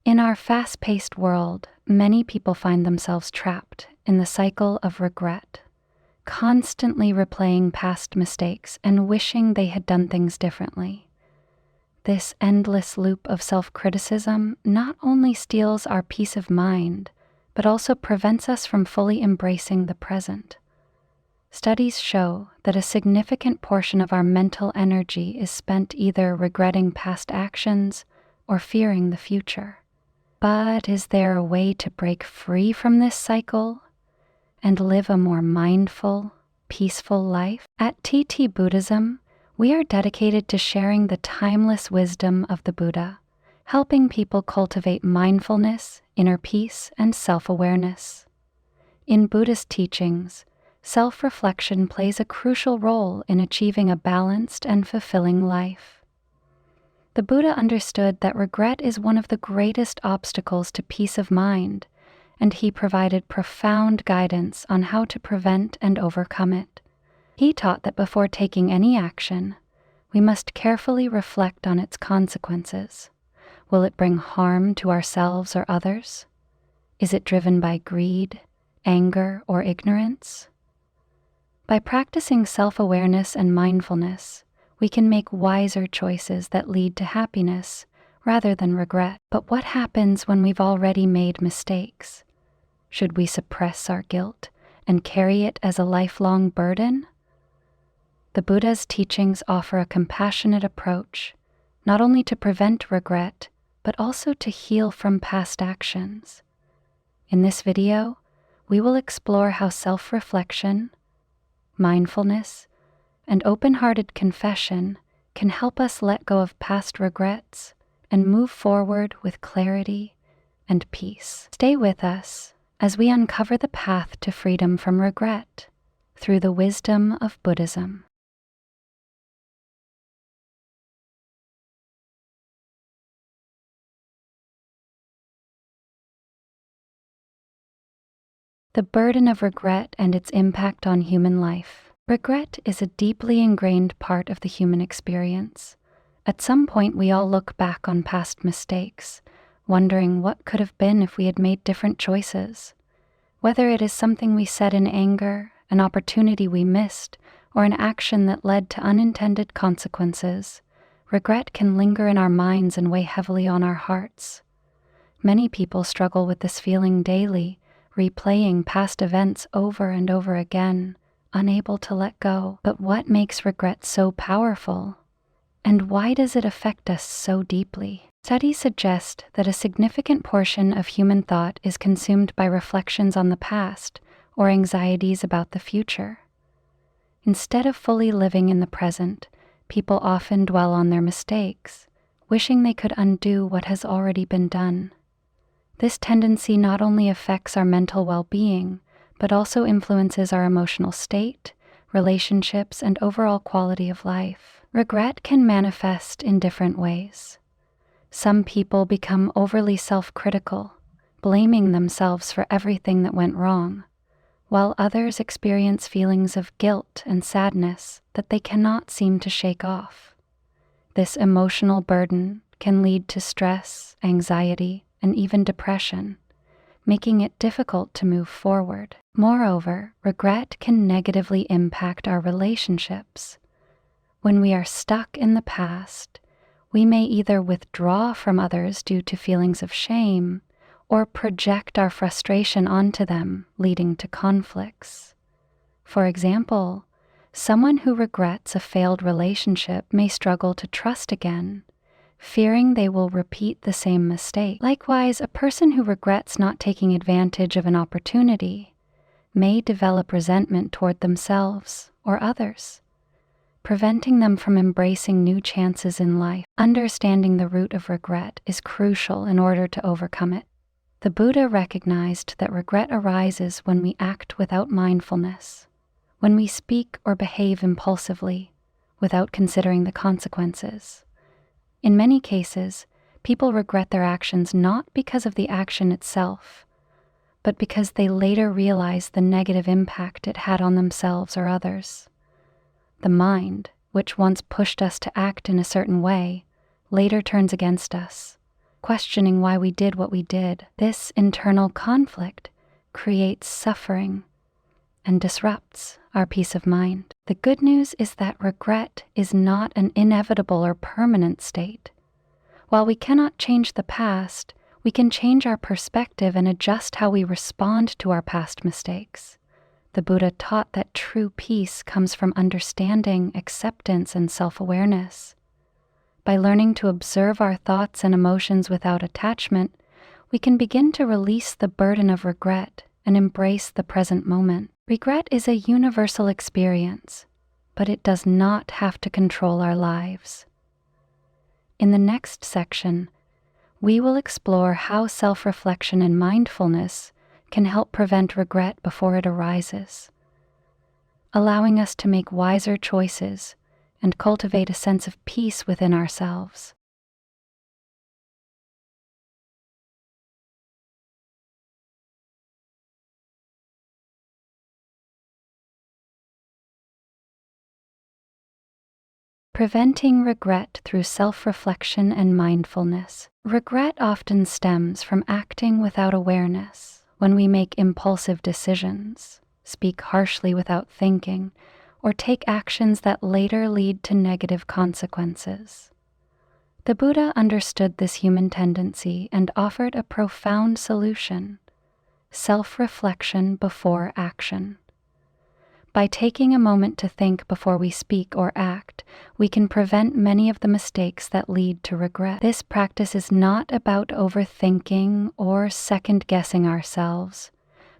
In our fast-paced world, many people find themselves trapped in the cycle of regret, constantly replaying past mistakes and wishing they had done things differently. This endless loop of self-criticism not only steals our peace of mind, but also prevents us from fully embracing the present. Studies show that a significant portion of our mental energy is spent either regretting past actions or fearing the future. But is there a way to break free from this cycle and live a more mindful, peaceful life? At TT-Buddhism, we are dedicated to sharing the timeless wisdom of the Buddha, helping people cultivate mindfulness, inner peace, and self-awareness. In Buddhist teachings, self-reflection plays a crucial role in achieving a balanced and fulfilling life. The Buddha understood that regret is one of the greatest obstacles to peace of mind, and he provided profound guidance on how to prevent and overcome it. He taught that before taking any action, we must carefully reflect on its consequences. Will it bring harm to ourselves or others? Is it driven by greed, anger, or ignorance? By practicing self-awareness and mindfulness, we can make wiser choices that lead to happiness rather than regret. But what happens when we've already made mistakes? Should we suppress our guilt and carry it as a lifelong burden? The Buddha's teachings offer a compassionate approach, not only to prevent regret, but also to heal from past actions. In this video, we will explore how self-reflection, mindfulness, and open-hearted confession can help us let go of past regrets and move forward with clarity and peace. Stay with us as we uncover the path to freedom from regret through the wisdom of Buddhism. The burden of regret and its impact on human life. Regret is a deeply ingrained part of the human experience. At some point, we all look back on past mistakes, wondering what could have been if we had made different choices. Whether it is something we said in anger, an opportunity we missed, or an action that led to unintended consequences, regret can linger in our minds and weigh heavily on our hearts. Many people struggle with this feeling daily, replaying past events over and over again, unable to let go. But what makes regret so powerful? And why does it affect us so deeply? Studies suggest that a significant portion of human thought is consumed by reflections on the past or anxieties about the future. Instead of fully living in the present, people often dwell on their mistakes, wishing they could undo what has already been done. This tendency not only affects our mental well-being, but also influences our emotional state, relationships, and overall quality of life. Regret can manifest in different ways. Some people become overly self-critical, blaming themselves for everything that went wrong, while others experience feelings of guilt and sadness that they cannot seem to shake off. This emotional burden can lead to stress, anxiety, and even depression, making it difficult to move forward. Moreover, regret can negatively impact our relationships. When we are stuck in the past, we may either withdraw from others due to feelings of shame or project our frustration onto them, leading to conflicts. For example, someone who regrets a failed relationship may struggle to trust again, fearing they will repeat the same mistake. Likewise, a person who regrets not taking advantage of an opportunity may develop resentment toward themselves or others, preventing them from embracing new chances in life. Understanding the root of regret is crucial in order to overcome it. The Buddha recognized that regret arises when we act without mindfulness, when we speak or behave impulsively without considering the consequences. In many cases, people regret their actions not because of the action itself, but because they later realize the negative impact it had on themselves or others. The mind, which once pushed us to act in a certain way, later turns against us, questioning why we did what we did. This internal conflict creates suffering and disrupts our peace of mind. The good news is that regret is not an inevitable or permanent state. While we cannot change the past, we can change our perspective and adjust how we respond to our past mistakes. The Buddha taught that true peace comes from understanding, acceptance, and self-awareness. By learning to observe our thoughts and emotions without attachment, we can begin to release the burden of regret and embrace the present moment. Regret is a universal experience, but it does not have to control our lives. In the next section, we will explore how self-reflection and mindfulness can help prevent regret before it arises, allowing us to make wiser choices and cultivate a sense of peace within ourselves. Preventing regret through self-reflection and mindfulness. Regret often stems from acting without awareness. When we make impulsive decisions, speak harshly without thinking, or take actions that later lead to negative consequences. The Buddha understood this human tendency and offered a profound solution: self-reflection before action. By taking a moment to think before we speak or act, we can prevent many of the mistakes that lead to regret. This practice is not about overthinking or second-guessing ourselves,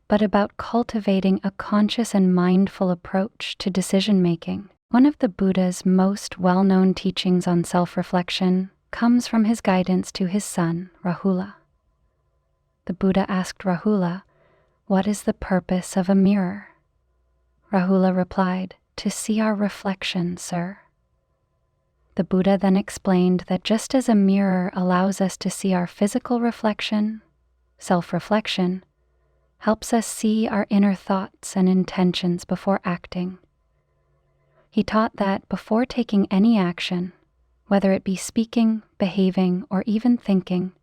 but about cultivating a conscious and mindful approach to decision-making. One of the Buddha's most well-known teachings on self-reflection comes from his guidance to his son, Rahula. The Buddha asked Rahula, "What is the purpose of a mirror?" Rahula replied, "To see our reflection, sir." The Buddha then explained that just as a mirror allows us to see our physical reflection, self-reflection helps us see our inner thoughts and intentions before acting. He taught that before taking any action, whether it be speaking, behaving, or even thinking,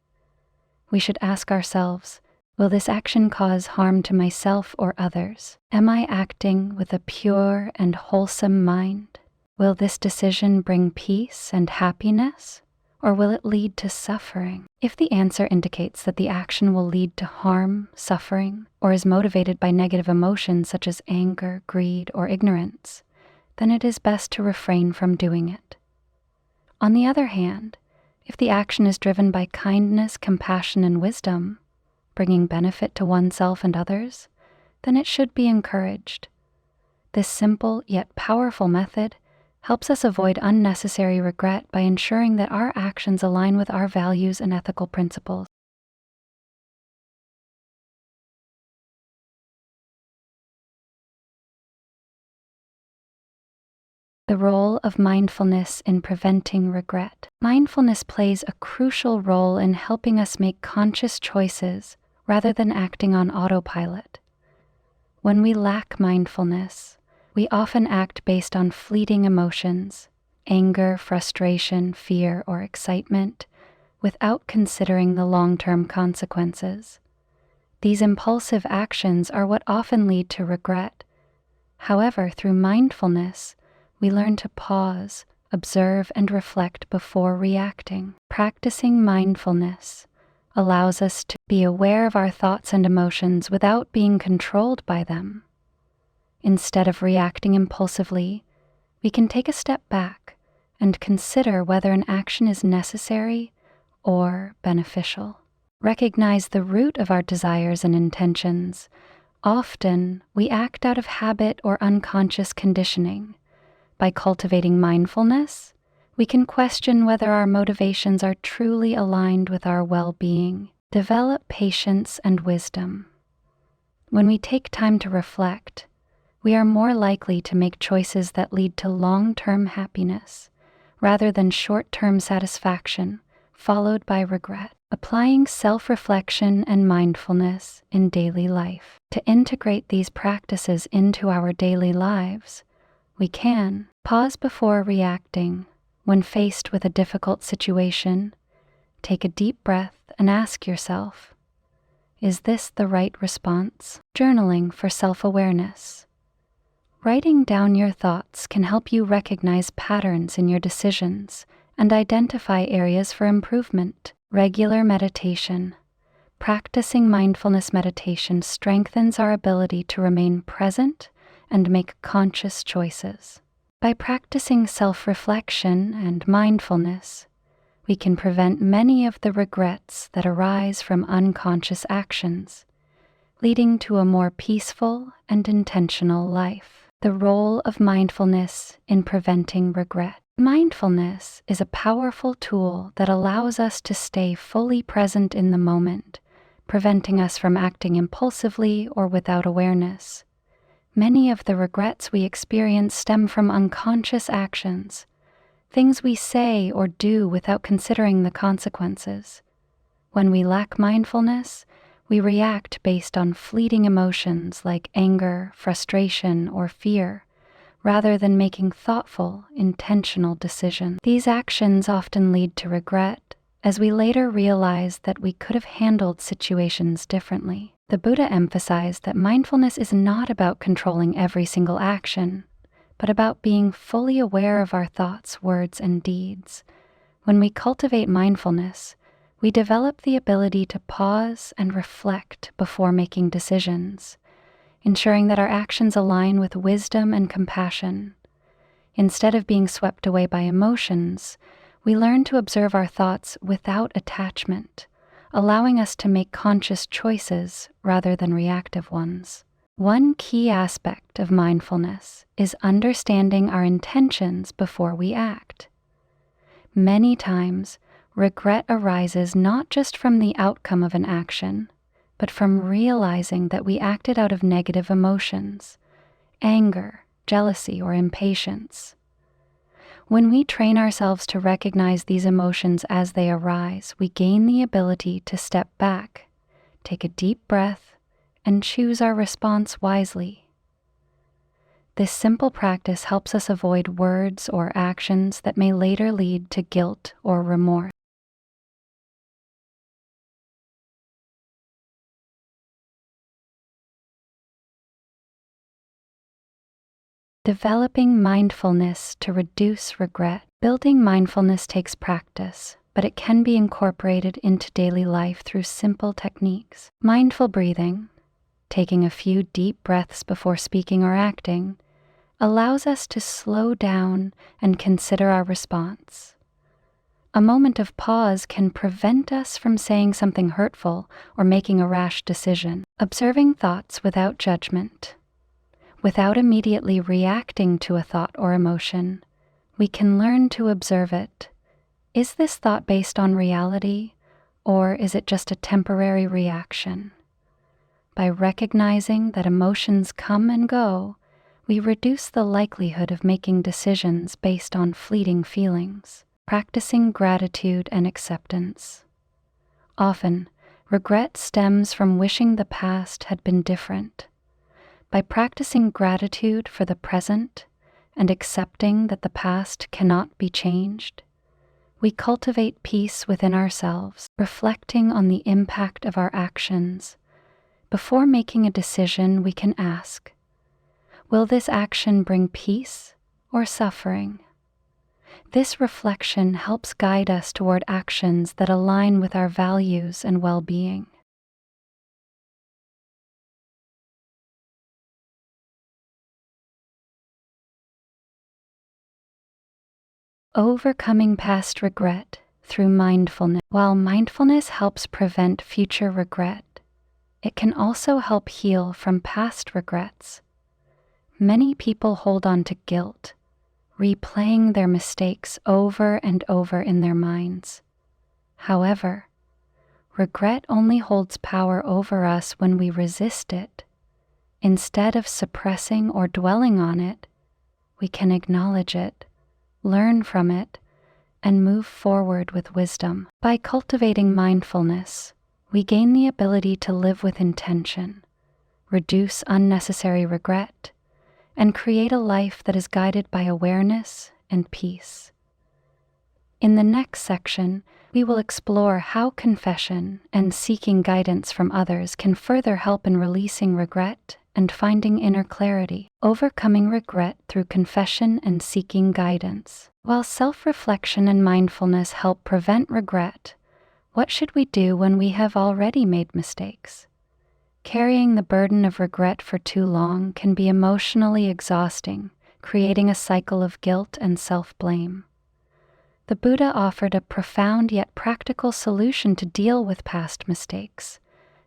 we should ask ourselves, will this action cause harm to myself or others? Am I acting with a pure and wholesome mind? Will this decision bring peace and happiness, or will it lead to suffering? If the answer indicates that the action will lead to harm, suffering, or is motivated by negative emotions such as anger, greed, or ignorance, then it is best to refrain from doing it. On the other hand, if the action is driven by kindness, compassion, and wisdom, bringing benefit to oneself and others, then it should be encouraged. This simple yet powerful method helps us avoid unnecessary regret by ensuring that our actions align with our values and ethical principles. The role of mindfulness in preventing regret. Mindfulness plays a crucial role in helping us make conscious choices rather than acting on autopilot. When we lack mindfulness, we often act based on fleeting emotions, anger, frustration, fear, or excitement, without considering the long-term consequences. These impulsive actions are what often lead to regret. However, through mindfulness, we learn to pause, observe, and reflect before reacting. Practicing mindfulness allows us to be aware of our thoughts and emotions without being controlled by them. Instead of reacting impulsively, we can take a step back and consider whether an action is necessary or beneficial. Recognize the root of our desires and intentions. Often, we act out of habit or unconscious conditioning. By cultivating mindfulness, we can question whether our motivations are truly aligned with our well-being. Develop patience and wisdom. When we take time to reflect, we are more likely to make choices that lead to long-term happiness, rather than short-term satisfaction, followed by regret. Applying self-reflection and mindfulness in daily life. To integrate these practices into our daily lives, we can pause before reacting when faced with a difficult situation, Take a deep breath and ask yourself, is this the right response? Journaling for self-awareness. Writing down your thoughts can help you recognize patterns in your decisions and identify areas for improvement. Regular meditation. Practicing mindfulness meditation strengthens our ability to remain present and make conscious choices. By practicing self-reflection and mindfulness, we can prevent many of the regrets that arise from unconscious actions, leading to a more peaceful and intentional life. The role of mindfulness in preventing regret. Mindfulness is a powerful tool that allows us to stay fully present in the moment, preventing us from acting impulsively or without awareness. Many of the regrets we experience stem from unconscious actions, things we say or do without considering the consequences. When we lack mindfulness, we react based on fleeting emotions like anger, frustration, or fear, rather than making thoughtful, intentional decisions. These actions often lead to regret, as we later realize that we could have handled situations differently. The Buddha emphasized that mindfulness is not about controlling every single action, but about being fully aware of our thoughts, words, and deeds. When we cultivate mindfulness, we develop the ability to pause and reflect before making decisions, ensuring that our actions align with wisdom and compassion. Instead of being swept away by emotions, we learn to observe our thoughts without attachment, allowing us to make conscious choices rather than reactive ones. One key aspect of mindfulness is understanding our intentions before we act. Many times, regret arises not just from the outcome of an action, but from realizing that we acted out of negative emotions, anger, jealousy, or impatience. When we train ourselves to recognize these emotions as they arise, we gain the ability to step back, take a deep breath, and choose our response wisely. This simple practice helps us avoid words or actions that may later lead to guilt or remorse. Developing mindfulness to reduce regret. Building mindfulness takes practice, but it can be incorporated into daily life through simple techniques. Mindful breathing, taking a few deep breaths before speaking or acting, allows us to slow down and consider our response. A moment of pause can prevent us from saying something hurtful or making a rash decision. Observing thoughts without judgment. Without immediately reacting to a thought or emotion, we can learn to observe it. Is this thought based on reality, or is it just a temporary reaction? By recognizing that emotions come and go, we reduce the likelihood of making decisions based on fleeting feelings. Practicing gratitude and acceptance. Often, regret stems from wishing the past had been different. By practicing gratitude for the present and accepting that the past cannot be changed, we cultivate peace within ourselves, reflecting on the impact of our actions. Before making a decision, we can ask, will this action bring peace or suffering? This reflection helps guide us toward actions that align with our values and well-being. Overcoming past regret through mindfulness. While mindfulness helps prevent future regret, it can also help heal from past regrets. Many people hold on to guilt, replaying their mistakes over and over in their minds. However, regret only holds power over us when we resist it. Instead of suppressing or dwelling on it, we can acknowledge it, learn from it, and move forward with wisdom. By cultivating mindfulness, we gain the ability to live with intention, reduce unnecessary regret, and create a life that is guided by awareness and peace. In the next section, we will explore how confession and seeking guidance from others can further help in releasing regret and finding inner clarity. Overcoming regret through confession and seeking guidance. While self-reflection and mindfulness help prevent regret, what should we do when we have already made mistakes? Carrying the burden of regret for too long can be emotionally exhausting, creating a cycle of guilt and self-blame. The Buddha offered a profound yet practical solution to deal with past mistakes.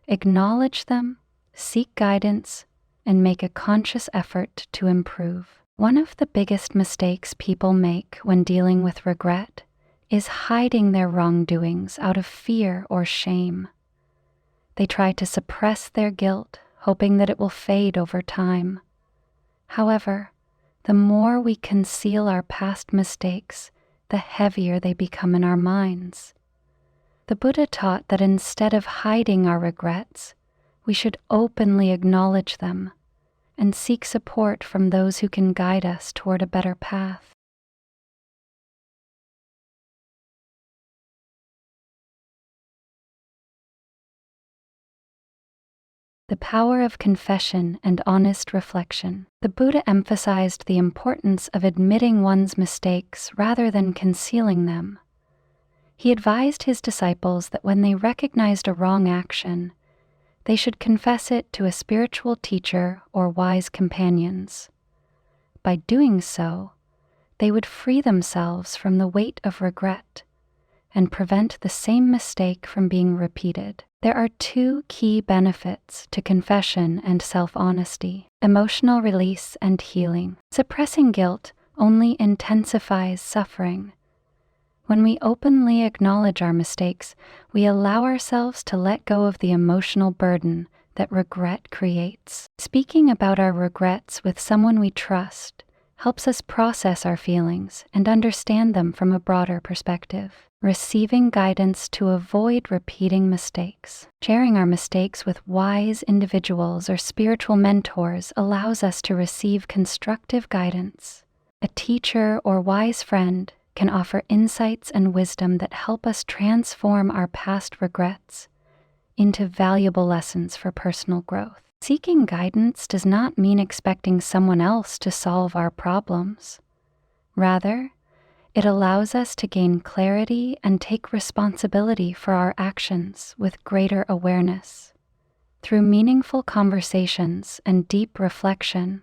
Acknowledge them, seek guidance, and make a conscious effort to improve. One of the biggest mistakes people make when dealing with regret is hiding their wrongdoings out of fear or shame. They try to suppress their guilt, hoping that it will fade over time. However, the more we conceal our past mistakes, the heavier they become in our minds. The Buddha taught that instead of hiding our regrets, we should openly acknowledge them and seek support from those who can guide us toward a better path. The power of confession and honest reflection. The Buddha emphasized the importance of admitting one's mistakes rather than concealing them. He advised his disciples that when they recognized a wrong action, they should confess it to a spiritual teacher or wise companions. By doing so, they would free themselves from the weight of regret and prevent the same mistake from being repeated. There are two key benefits to confession and self-honesty: emotional release and healing. Suppressing guilt only intensifies suffering. When we openly acknowledge our mistakes, we allow ourselves to let go of the emotional burden that regret creates. Speaking about our regrets with someone we trust helps us process our feelings and understand them from a broader perspective. Receiving guidance to avoid repeating mistakes. Sharing our mistakes with wise individuals or spiritual mentors allows us to receive constructive guidance. A teacher or wise friend can offer insights and wisdom that help us transform our past regrets into valuable lessons for personal growth. Seeking guidance does not mean expecting someone else to solve our problems. Rather, it allows us to gain clarity and take responsibility for our actions with greater awareness. Through meaningful conversations and deep reflection,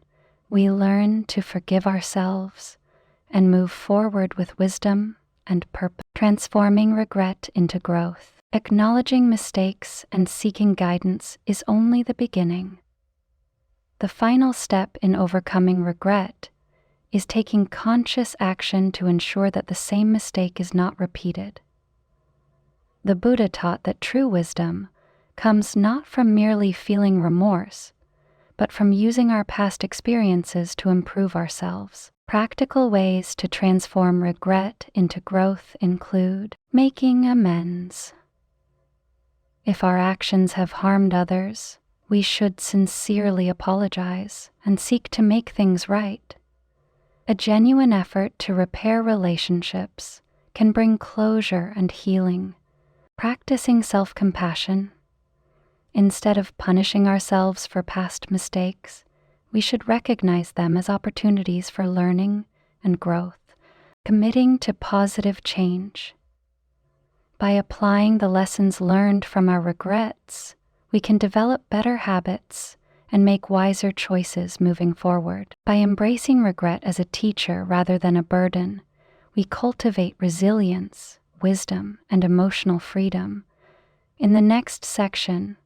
we learn to forgive ourselves and move forward with wisdom and purpose, transforming regret into growth. Acknowledging mistakes and seeking guidance is only the beginning. The final step in overcoming regret is taking conscious action to ensure that the same mistake is not repeated. The Buddha taught that true wisdom comes not from merely feeling remorse, but from using our past experiences to improve ourselves. Practical ways to transform regret into growth include making amends. If our actions have harmed others, we should sincerely apologize and seek to make things right. A genuine effort to repair relationships can bring closure and healing. Practicing self-compassion. Instead of punishing ourselves for past mistakes, we should recognize them as opportunities for learning and growth. Committing to positive change. By applying the lessons learned from our regrets, we can develop better habits and make wiser choices moving forward. By embracing regret as a teacher rather than a burden, we cultivate resilience, wisdom, and emotional freedom. In the next section,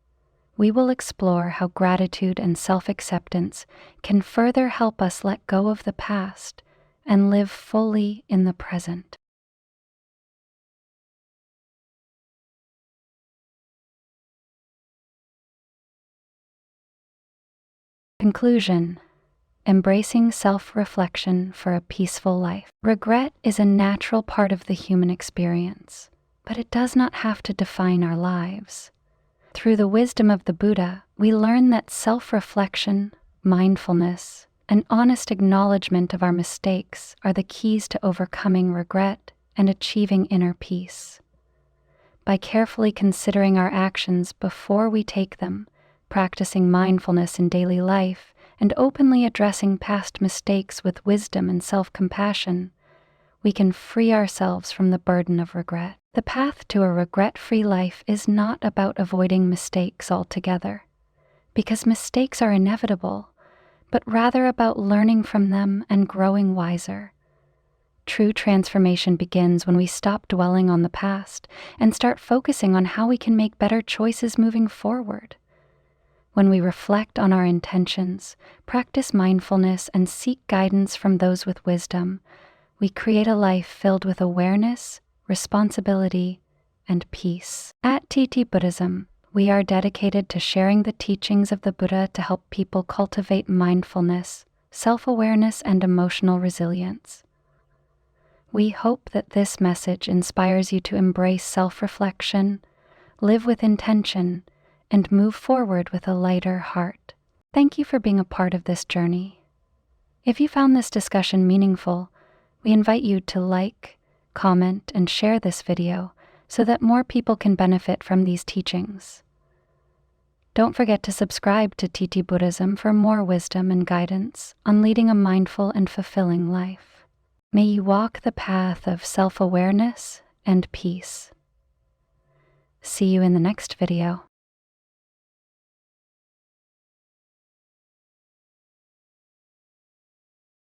we will explore how gratitude and self-acceptance can further help us let go of the past and live fully in the present. Conclusion: embracing self-reflection for a peaceful life. Regret is a natural part of the human experience, but it does not have to define our lives. Through the wisdom of the Buddha, we learn that self-reflection, mindfulness, and honest acknowledgement of our mistakes are the keys to overcoming regret and achieving inner peace. By carefully considering our actions before we take them, practicing mindfulness in daily life, and openly addressing past mistakes with wisdom and self-compassion, we can free ourselves from the burden of regret. The path to a regret-free life is not about avoiding mistakes altogether, because mistakes are inevitable, but rather about learning from them and growing wiser. True transformation begins when we stop dwelling on the past and start focusing on how we can make better choices moving forward. When we reflect on our intentions, practice mindfulness, and seek guidance from those with wisdom, we create a life filled with awareness, responsibility, and peace. At TT-Buddhism, we are dedicated to sharing the teachings of the Buddha to help people cultivate mindfulness, self-awareness, and emotional resilience. We hope that this message inspires you to embrace self-reflection, live with intention, and move forward with a lighter heart. Thank you for being a part of this journey. If you found this discussion meaningful, we invite you to like, comment, and share this video so that more people can benefit from these teachings. Don't forget to subscribe to TT-Buddhism for more wisdom and guidance on leading a mindful and fulfilling life. May you walk the path of self-awareness and peace. See you in the next video.